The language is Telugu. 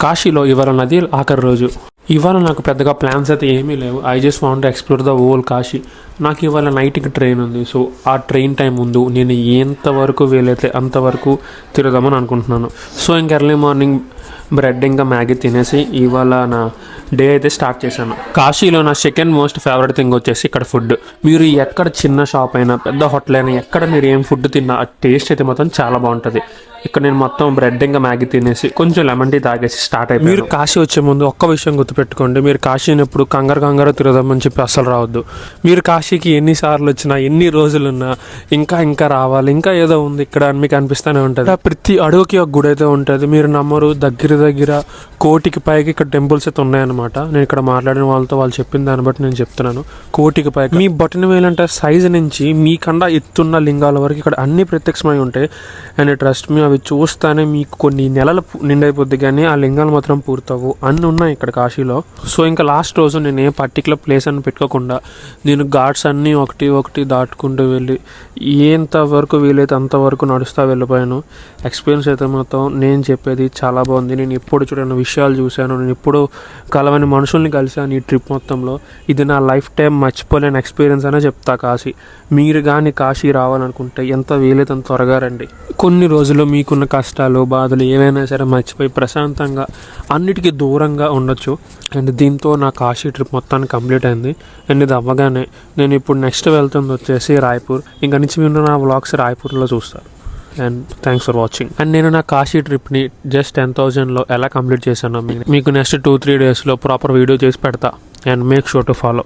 కాశీలో ఇవాళ నది ఆఖరి రోజు. ఇవాళ నాకు పెద్దగా ప్లాన్స్ అయితే ఏమీ లేవు. I just want to explore the whole Kashi. నాకు ఇవాళ నైట్కి ట్రైన్ ఉంది. సో ఆ ట్రైన్ టైం ముందు నేను ఎంతవరకు వీలైతే అంతవరకు తిరగదామని అనుకుంటున్నాను. సో ఇంక ఎర్లీ మార్నింగ్ బ్రెడ్ ఇంకా మ్యాగీ తినేసి ఇవాళ నా డే అయితే స్టార్ట్ చేశాను. కాశీలో నా సెకండ్ మోస్ట్ ఫేవరెట్ థింగ్ వచ్చేసి ఇక్కడ ఫుడ్. మీరు ఎక్కడ చిన్న షాప్ అయినా పెద్ద హోటల్ అయినా ఎక్కడ మీరు ఏం ఫుడ్ తిన్నా ఆ టేస్ట్ అయితే మొత్తం చాలా బాగుంటుంది. ఇక్కడ నేను మొత్తం బ్రెడ్ ఇంకా మ్యాగీ తినేసి కొంచెం లెమన్ టీ తాగేసి స్టార్ట్ అయిపోయి. మీరు కాశీ వచ్చే ముందు ఒక్క విషయం గుర్తుపెట్టుకోండి, మీరు కాశీని ఎప్పుడు కంగారు తిరగదామని చెప్పి అస్సలు రావద్దు. మీరు కాశీకి ఎన్నిసార్లు వచ్చినా ఎన్ని రోజులున్నా ఇంకా రావాలి, ఇంకా ఏదో ఉంది ఇక్కడ అని మీకు అనిపిస్తూనే ఉంటుంది. ప్రతి అడుగుకి ఒక గుడి అయితే ఉంటుంది. మీరు నమ్మరు, దగ్గర 1,000,000 పైకి ఇక్కడ టెంపుల్స్ అయితే ఉన్నాయన్నమాట. నేను ఇక్కడ మాట్లాడిన వాళ్ళతో వాళ్ళు చెప్పిన దాన్ని బట్టి నేను చెప్తున్నాను. 1,000,000 పైకి మీ బొటన వేలంటే సైజు నుంచి మీ కన్నా ఎత్తున్న లింగాల వరకు ఇక్కడ అన్ని ప్రత్యక్షమై ఉంటాయి. అండ్ ట్రస్ట్ మీ, అవి చూస్తానే మీకు కొన్ని నెలలు నిండైపోద్ది కానీ ఆ లింగాలు మాత్రం పూర్తవు. అన్నీ ఉన్నాయి ఇక్కడ కాశీలో. సో ఇంకా లాస్ట్ రోజు నేను ఏ పర్టికులర్ ప్లేస్ అని పెట్టుకోకుండా నేను ఘాట్స్ అన్నీ ఒకటి దాటుకుంటూ వెళ్ళి ఎంతవరకు వీలైతే అంతవరకు నడుస్తూ వెళ్ళిపోయాను. ఎక్స్పీరియన్స్ అయితే మొత్తం నేను చెప్పేది చాలా బాగుంది. నేను ఎప్పుడు చూడని విషయాలు చూశాను, నేను ఎప్పుడు కలవని మనుషుల్ని కలిశాను ఈ ట్రిప్ మొత్తంలో. ఇది నా లైఫ్ టైం మర్చిపోలేని ఎక్స్పీరియన్స్ అనే చెప్తా కాశీ. మీరు కానీ కాశీ రావాలనుకుంటే ఎంత వీలైతే అంత త్వరగా రండి. కొన్ని రోజులు మీకున్న కష్టాలు బాధలు ఏవైనా సరే మర్చిపోయి ప్రశాంతంగా అన్నిటికీ దూరంగా ఉండొచ్చు. అండ్ దీంతో నా కాశీ ట్రిప్ మొత్తాన్ని కంప్లీట్ అయింది. అండ్ ఇది అవ్వగానే నేను ఇప్పుడు నెక్స్ట్ వెళ్తుంది వచ్చేసి రాయ్పూర్. ఇంకా నుంచి మీరు నా వ్లాగ్స్ రాయ్పూర్లో చూస్తారు. And thanks for watching. And నేను నా కాశీ ట్రిప్ని జస్ట్ 10,000లో ఎలా కంప్లీట్ చేశానో మీకు నెక్స్ట్ 2-3 డేస్లో ప్రాపర్ వీడియో చేసి పెడతా. And make sure to follow.